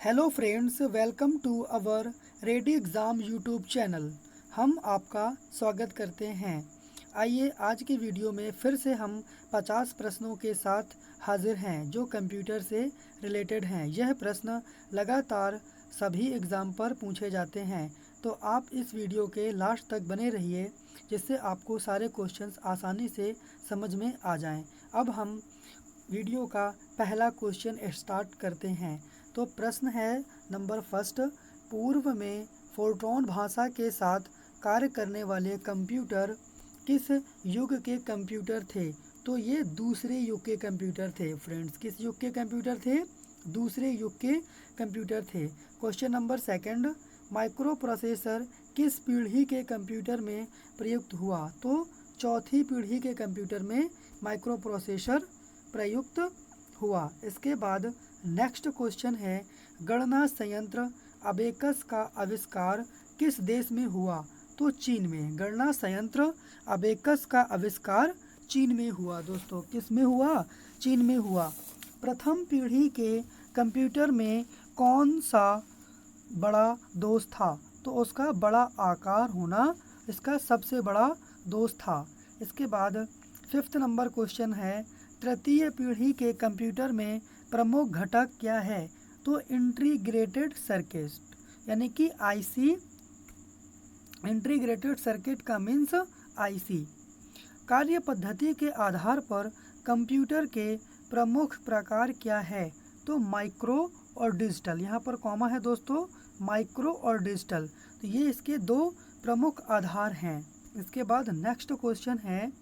Hello friends, welcome to our ready exam YouTube channel. हम आपका स्वागत करते हैं। आइए आज की वीडियो में फिर से हम 50 प्रश्नों के साथ हाजिर हैं जो कंप्यूटर से रिलेटेड हैं। यह प्रश्न लगातार सभी एग्ज़ाम पर पूछे जाते हैं, तो आप इस वीडियो के लास्ट तक बने रहिए जिससे आपको सारे क्वेश्चंस आसानी से समझ में आ जाएं। अब हम वीडियो का पहला क्वेश्चन स्टार्ट करते हैं। तो प्रश्न है नंबर फर्स्ट, पूर्व में फोर्ट्रॉन भाषा के साथ कार्य करने वाले कंप्यूटर किस युग के कंप्यूटर थे? तो ये दूसरे युग के कंप्यूटर थे फ्रेंड्स। किस युग के कंप्यूटर थे? दूसरे युग के कंप्यूटर थे। Question number second, micro processor किस पीढ़ी के कंप्यूटर में प्रयुक्त हुआ? तो चौथी पीढ़ी के कंप्यूटर में माइक्रो प्रोसेसर प्रयुक्त हुआ। इसके बाद नेक्स्ट क्वेश्चन है, गणना संयंत्र अबेकस का आविष्कार किस देश में हुआ? तो चीन में। गणना संयंत्र अबेकस का आविष्कार चीन में हुआ। दोस्तों किस में हुआ? चीन में हुआ। प्रथम पीढ़ी के कंप्यूटर में कौन सा बड़ा दोष था? तो उसका बड़ा आकार होना इसका सबसे बड़ा दोष था। इसके बाद फिफ्थ नंबर क्वेश्चन है, तृतीय पीढ़ी के कंप्यूटर में प्रमुख घटक क्या है? तो इंटीग्रेटेड सर्किट यानी कि आईसी। इंटीग्रेटेड सर्किट का मीन्स आईसी। कार्य पद्धति के आधार पर कंप्यूटर के प्रमुख प्रकार क्या है? तो माइक्रो और डिजिटल। यहाँ पर कॉमा है दोस्तों, माइक्रो और डिजिटल। तो ये इसके दो प्रमुख आधार हैं। इसके बाद नेक्स्ट क्वेश्चन है,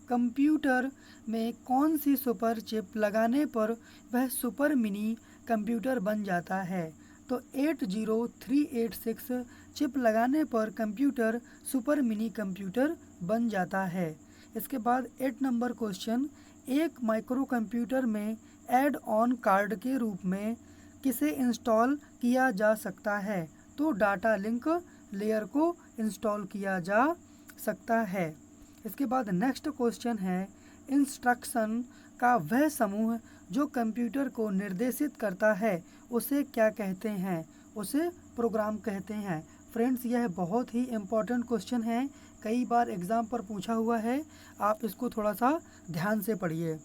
कंप्यूटर में कौन सी सुपर चिप लगाने पर वह सुपर मिनी कंप्यूटर बन जाता है? तो 80386 चिप लगाने पर कंप्यूटर सुपर मिनी कंप्यूटर बन जाता है। इसके बाद 8 नंबर क्वेश्चन, एक माइक्रो कंप्यूटर में ऐड ऑन कार्ड के रूप में किसे इंस्टॉल किया जा सकता है? तो डाटा लिंक लेयर को इंस्टॉल किया जा सकता है। इसके बाद नेक्स्ट क्वेश्चन है, इंस्ट्रक्शन का वह समूह जो कंप्यूटर को निर्देशित करता है उसे क्या कहते हैं? उसे प्रोग्राम कहते हैं। फ्रेंड्स यह बहुत ही इम्पोर्टेंट क्वेश्चन है, कई बार एग्ज़ाम पर पूछा हुआ है, आप इसको थोड़ा सा ध्यान से पढ़िए।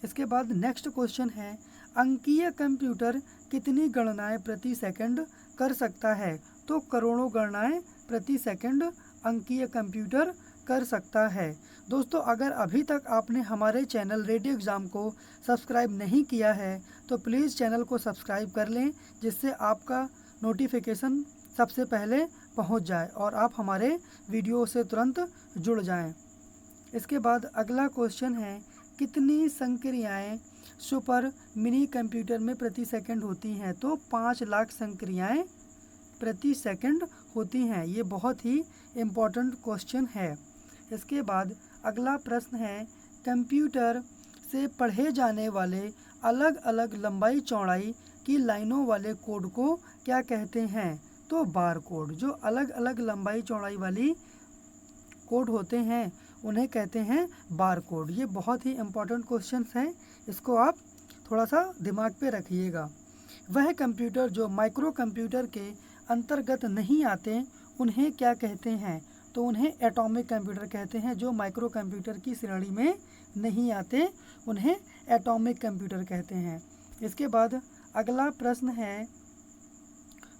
इसके बाद नेक्स्ट क्वेश्चन है, अंकीय कंप्यूटर कितनी गणनाएं प्रति सेकंड कर सकता है? तो करोड़ों गणनाएं प्रति सेकंड अंकीय कंप्यूटर कर सकता है। दोस्तों अगर अभी तक आपने हमारे चैनल रेडी एग्ज़ाम को सब्सक्राइब नहीं किया है तो प्लीज़ चैनल को सब्सक्राइब कर लें, जिससे आपका नोटिफिकेशन सबसे पहले पहुंच जाए और आप हमारे वीडियो से तुरंत जुड़ जाएं। इसके बाद अगला क्वेश्चन है, कितनी संक्रियाएं सुपर मिनी कंप्यूटर में प्रति सेकंड होती हैं? तो 5 लाख संक्रियाएं प्रति सेकंड होती हैं। ये बहुत ही इम्पोर्टेंट क्वेश्चन है। इसके बाद अगला प्रश्न है, कंप्यूटर से पढ़े जाने वाले अलग अलग लंबाई चौड़ाई की लाइनों वाले कोड को क्या कहते हैं? तो बार कोड। जो अलग अलग लंबाई चौड़ाई वाली कोड होते हैं उन्हें कहते हैं बार कोड। ये बहुत ही इम्पोर्टेंट क्वेश्चन है, इसको आप थोड़ा सा दिमाग पे रखिएगा। वह कंप्यूटर जो माइक्रो कंप्यूटर के अंतर्गत नहीं आते उन्हें क्या कहते हैं? तो उन्हें एटॉमिक कंप्यूटर कहते हैं। जो माइक्रो कंप्यूटर की श्रेणी में नहीं आते उन्हें एटॉमिक कंप्यूटर कहते हैं। इसके बाद अगला प्रश्न है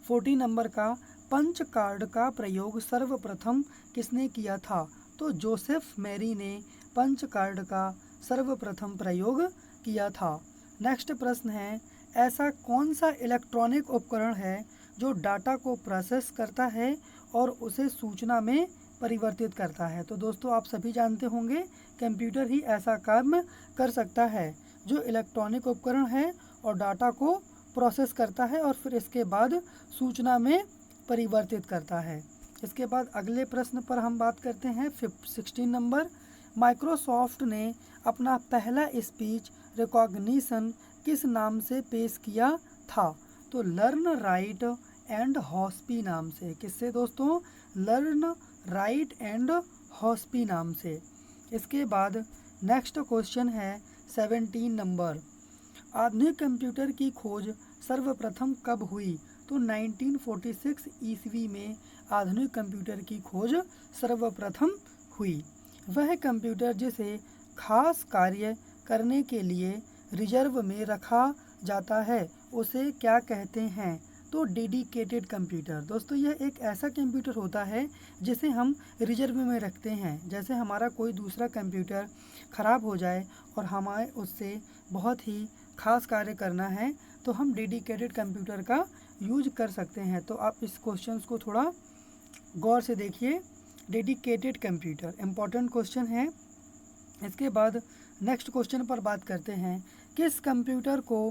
40 नंबर का, पंच कार्ड का प्रयोग सर्वप्रथम किसने किया था? तो जोसेफ मैरी ने पंच कार्ड का सर्वप्रथम प्रयोग किया था। नेक्स्ट प्रश्न है, ऐसा कौन सा इलेक्ट्रॉनिक उपकरण है जो डाटा को प्रोसेस करता है और उसे सूचना में परिवर्तित करता है? तो दोस्तों आप सभी जानते होंगे कंप्यूटर ही ऐसा काम कर सकता है जो इलेक्ट्रॉनिक उपकरण है और डाटा को प्रोसेस करता है और फिर इसके बाद सूचना में परिवर्तित करता है। इसके बाद अगले प्रश्न पर हम बात करते हैं 16 नंबर, माइक्रोसॉफ्ट ने अपना पहला स्पीच रिकॉग्निशन किस नाम से पेश किया था? तो लर्न राइट एंड हॉस्पी नाम से। किससे दोस्तों? लर्न राइट एंड हॉस्पी नाम से। इसके बाद नेक्स्ट क्वेश्चन है 17 नंबर, आधुनिक कंप्यूटर की खोज सर्वप्रथम कब हुई? तो 1946 ईस्वी में आधुनिक कंप्यूटर की खोज सर्वप्रथम हुई। वह कंप्यूटर जिसे खास कार्य करने के लिए रिजर्व में रखा जाता है उसे क्या कहते हैं? तो डेडिकेटेड कंप्यूटर। दोस्तों यह एक ऐसा कंप्यूटर होता है जिसे हम रिजर्व में रखते हैं। जैसे हमारा कोई दूसरा कंप्यूटर ख़राब हो जाए और हमें उससे बहुत ही खास कार्य करना है तो हम डेडिकेटेड कंप्यूटर का यूज कर सकते हैं। तो आप इस क्वेश्चन को थोड़ा गौर से देखिए। डेडिकेटेड कंप्यूटर इम्पॉर्टेंट क्वेश्चन है। इसके बाद नेक्स्ट क्वेश्चन पर बात करते हैं। किस कंप्यूटर को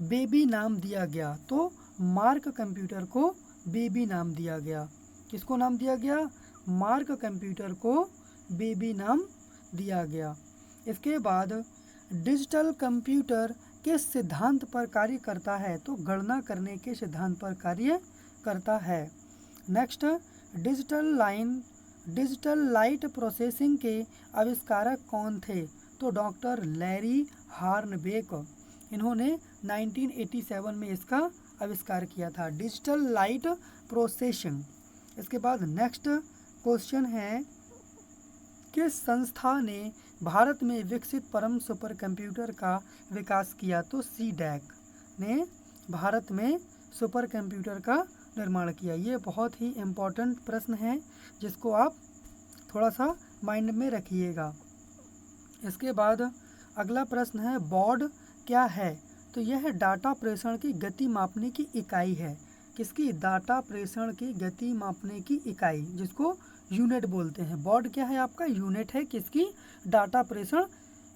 बेबी नाम दिया गया? तो मार्क कंप्यूटर को बेबी नाम दिया गया। किसको नाम दिया गया? मार्क कंप्यूटर को बेबी नाम दिया गया। इसके बाद डिजिटल कंप्यूटर किस सिद्धांत पर कार्य करता है? तो गणना करने के सिद्धांत पर कार्य करता है। नेक्स्ट, डिजिटल लाइट प्रोसेसिंग के आविष्कारक कौन थे? तो डॉक्टर लैरी हार्नबेक। इन्होंने 1987 में इसका आविष्कार किया था, डिजिटल लाइट प्रोसेसिंग। इसके बाद नेक्स्ट क्वेश्चन है, किस संस्था ने भारत में विकसित परम सुपर कंप्यूटर का विकास किया? तो सीडैक ने भारत में सुपर कंप्यूटर का निर्माण किया। ये बहुत ही इम्पोर्टेंट प्रश्न है जिसको आप थोड़ा सा माइंड में रखिएगा। इसके बाद अगला प्रश्न है, बॉड क्या है? तो यह डाटा प्रेषण की गति मापने की इकाई है। किसकी? डाटा प्रेषण की गति मापने की इकाई, जिसको यूनिट बोलते हैं। बॉड क्या है? आपका यूनिट है। किसकी? डाटा प्रेषण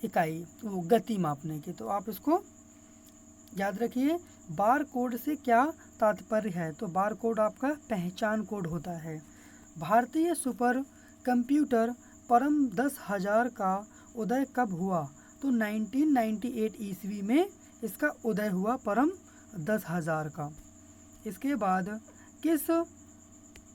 इकाई, वो गति मापने की। तो आप इसको याद रखिए। बार कोड से क्या तात्पर्य है? तो बार कोड आपका पहचान कोड होता है। भारतीय सुपर कंप्यूटर परम 10,000 का उदय कब हुआ? तो 1998 ईस्वी में इसका उदय हुआ, परम 10,000 का। इसके बाद किस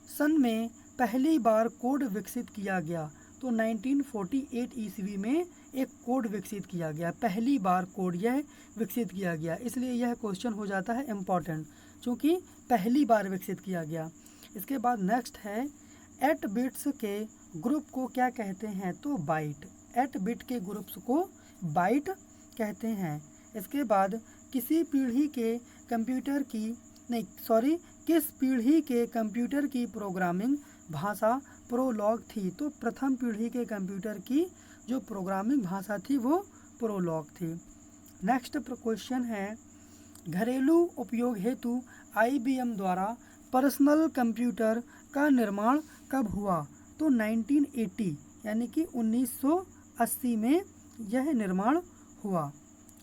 सन में पहली बार कोड विकसित किया गया? तो 1948 ईस्वी में एक कोड विकसित किया गया। पहली बार कोड यह विकसित किया गया, इसलिए यह क्वेश्चन हो जाता है इम्पॉर्टेंट, क्योंकि पहली बार विकसित किया गया। इसके बाद नेक्स्ट है, 8 बिट्स के ग्रुप को क्या कहते हैं? तो बाइट। 8 बिट के ग्रुप्स को बाइट कहते हैं। इसके बाद किस पीढ़ी के कंप्यूटर की प्रोग्रामिंग भाषा प्रोलॉग थी? तो प्रथम पीढ़ी के कंप्यूटर की जो प्रोग्रामिंग भाषा थी वो प्रोलॉग थी। नेक्स्ट क्वेश्चन है, घरेलू उपयोग हेतु IBM द्वारा पर्सनल कंप्यूटर का निर्माण कब हुआ? तो 1980 यानी कि 1980 में यह निर्माण हुआ।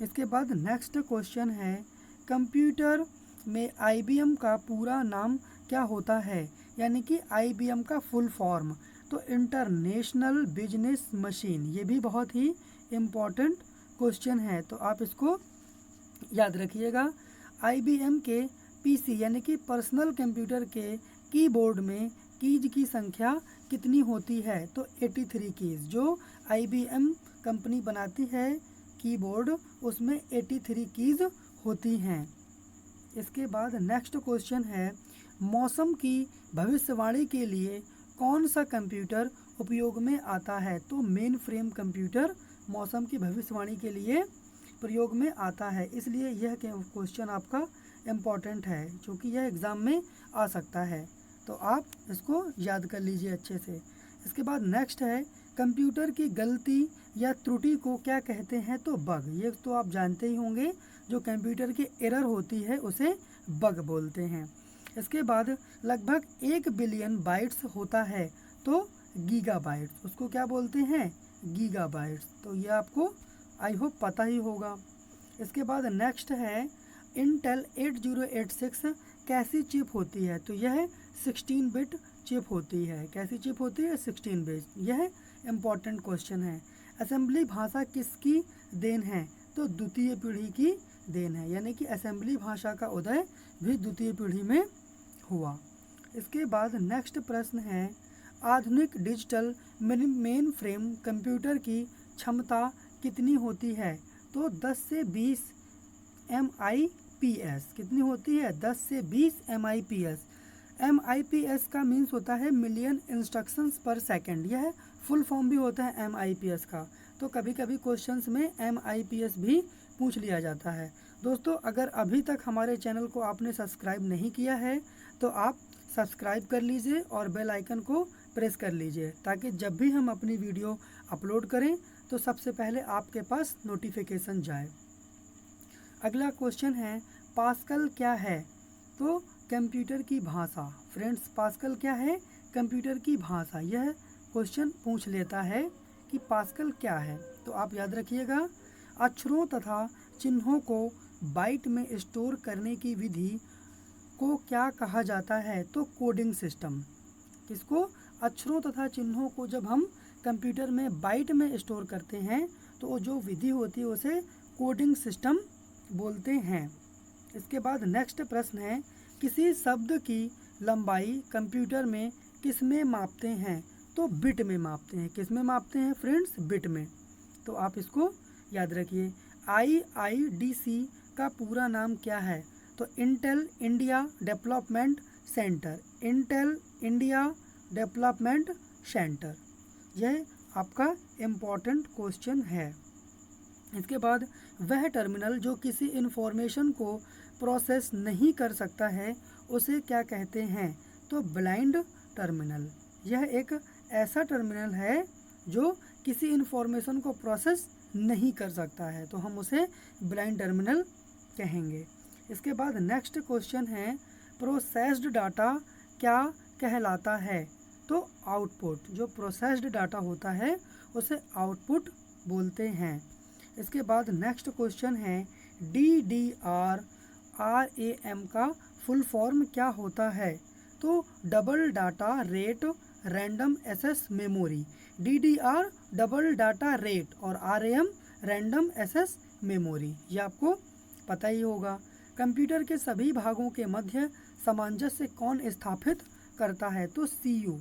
इसके बाद नेक्स्ट क्वेश्चन है, कंप्यूटर में IBM का पूरा नाम क्या होता है? यानी कि IBM का फुल फॉर्म। तो इंटरनेशनल बिजनेस मशीन। ये भी बहुत ही इम्पॉर्टेंट क्वेश्चन है, तो आप इसको याद रखिएगा। IBM के PC यानी कि पर्सनल कंप्यूटर के कीबोर्ड में कीज की संख्या कितनी होती है? तो 83 कीज। जो IBM कंपनी बनाती है कीबोर्ड, उसमें 83 कीज होती हैं। इसके बाद नेक्स्ट क्वेश्चन है, मौसम की भविष्यवाणी के लिए कौन सा कंप्यूटर उपयोग में आता है? तो मेन फ्रेम कंप्यूटर मौसम की भविष्यवाणी के लिए प्रयोग में आता है, इसलिए यह क्वेश्चन आपका इम्पॉर्टेंट है, क्योंकि यह एग्ज़ाम में आ सकता है। तो आप इसको याद कर लीजिए अच्छे से। इसके बाद नेक्स्ट है, कंप्यूटर की गलती या त्रुटि को क्या कहते हैं? तो बग। ये तो आप जानते ही होंगे, जो कंप्यूटर की एरर होती है उसे बग बोलते हैं। इसके बाद लगभग 1 बिलियन बाइट्स होता है, तो गीगाबाइट्स, उसको क्या बोलते हैं? गीगाबाइट्स। तो ये आपको आई होप पता ही होगा। इसके बाद नेक्स्ट है, इंटेल 8086 कैसी चिप होती है? तो यह 16 बिट चिप होती है। कैसी चिप होती है? 16 बिट। यह इम्पॉर्टेंट क्वेश्चन है। असेंबली भाषा किसकी देन है? तो द्वितीय पीढ़ी की देन है, यानी कि असेंबली भाषा का उदय भी द्वितीय पीढ़ी में हुआ। इसके बाद नेक्स्ट प्रश्न है, आधुनिक डिजिटल मेन फ्रेम कंप्यूटर की क्षमता कितनी होती है? तो 10 से 20 MI MIPS कितनी होती है? 10 से 20 MIPS। MIPS का मीन्स होता है मिलियन इंस्ट्रक्शंस पर सेकेंड, यह फुल फॉर्म भी होता है MIPS का। तो कभी कभी क्वेश्चंस में MIPS भी पूछ लिया जाता है। दोस्तों, अगर अभी तक हमारे चैनल को आपने सब्सक्राइब नहीं किया है तो आप सब्सक्राइब कर लीजिए और बेल आइकन को प्रेस कर लीजिए, ताकि जब भी हम अपनी वीडियो अपलोड करें तो सबसे पहले आपके पास नोटिफिकेशन जाए। अगला क्वेश्चन है, पास्कल क्या है? तो कंप्यूटर की भाषा। फ्रेंड्स, पास्कल क्या है? कंप्यूटर की भाषा। यह क्वेश्चन पूछ लेता है कि पास्कल क्या है। तो आप याद रखिएगा, अक्षरों तथा चिन्हों को बाइट में स्टोर करने की विधि को क्या कहा जाता है? तो कोडिंग सिस्टम। किसको? अक्षरों तथा चिन्हों को जब हम कंप्यूटर में बाइट में स्टोर करते हैं तो वो जो विधि होती है उसे कोडिंग सिस्टम बोलते हैं। इसके बाद नेक्स्ट प्रश्न है, किसी शब्द की लंबाई कंप्यूटर में किस में मापते हैं? तो बिट में मापते हैं। किस में मापते हैं फ्रेंड्स? बिट में। तो आप इसको याद रखिए। IIDC का पूरा नाम क्या है? तो Intel India development centre. Intel India development centre. यह आपका इम्पॉर्टेंट क्वेश्चन है। इसके बाद, वह टर्मिनल जो किसी इन्फॉर्मेशन को प्रोसेस नहीं कर सकता है उसे क्या कहते हैं? तो ब्लाइंड टर्मिनल। यह एक ऐसा टर्मिनल है जो किसी इन्फॉर्मेशन को प्रोसेस नहीं कर सकता है, तो हम उसे ब्लाइंड टर्मिनल कहेंगे। इसके बाद नेक्स्ट क्वेश्चन है, प्रोसेस्ड डाटा क्या कहलाता है? तो आउटपुट। जो प्रोसेस्ड डाटा होता है उसे आउटपुट बोलते हैं। इसके बाद नेक्स्ट क्वेश्चन है, DDRRAM का फुल फॉर्म क्या होता है? तो double data rate random access memory. DDR double data rate और RAM रैंडम एक्सेस मेमोरी, ये आपको पता ही होगा। कंप्यूटर के सभी भागों के मध्य सामंजस्य कौन स्थापित करता है? तो CPU।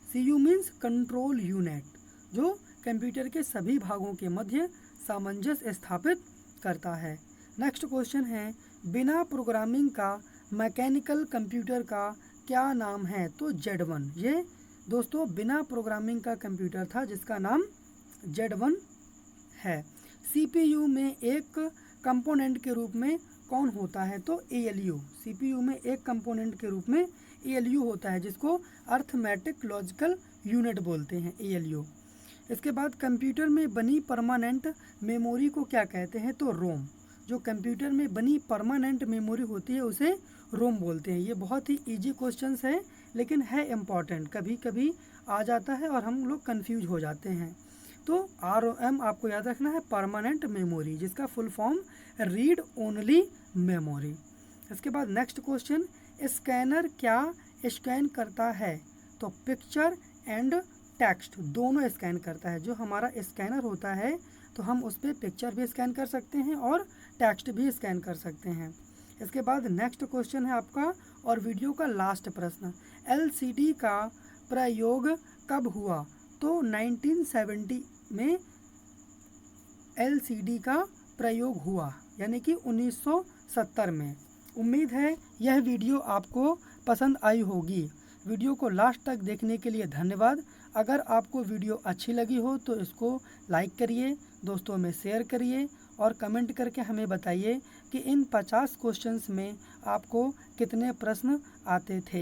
CPU means control unit, जो कंप्यूटर के सभी भागों के मध्य सामंजस्य स्थापित करता है। नेक्स्ट क्वेश्चन है, बिना प्रोग्रामिंग का मैकेनिकल कंप्यूटर का क्या नाम है? तो Z1। ये दोस्तों बिना प्रोग्रामिंग का कंप्यूटर था जिसका नाम Z1 है। CPU में एक कंपोनेंट के रूप में कौन होता है? तो ALU। CPU में एक कंपोनेंट के रूप में ALU होता है, जिसको अर्थमेटिक लॉजिकल यूनिट बोलते हैं, ALU। इसके बाद कंप्यूटर में बनी परमानेंट मेमोरी को क्या कहते हैं? तो रोम। जो कंप्यूटर में बनी परमानेंट मेमोरी होती है उसे रोम बोलते हैं। ये बहुत ही इजी क्वेश्चंस है लेकिन है इम्पॉर्टेंट, कभी कभी आ जाता है और हम लोग कंफ्यूज हो जाते हैं। तो ROM आपको याद रखना है, परमानेंट मेमोरी, जिसका full form read only memory. इसके बाद नेक्स्ट क्वेश्चन, स्कैनर क्या स्कैन करता है? तो पिक्चर एंड टेक्स्ट दोनों स्कैन करता है। जो हमारा स्कैनर होता है तो हम उस पर पिक्चर भी स्कैन कर सकते हैं और टेक्स्ट भी स्कैन कर सकते हैं। इसके बाद नेक्स्ट क्वेश्चन है आपका और वीडियो का लास्ट प्रश्न, LCD का प्रयोग कब हुआ? तो 1970 में LCD का प्रयोग हुआ, यानी कि 1970 में। उम्मीद है यह वीडियो आपको पसंद आई होगी। वीडियो को लास्ट तक देखने के लिए धन्यवाद। अगर आपको वीडियो अच्छी लगी हो तो इसको लाइक करिए, दोस्तों में शेयर करिए और कमेंट करके हमें बताइए कि इन 50 क्वेश्चंस में आपको कितने प्रश्न आते थे।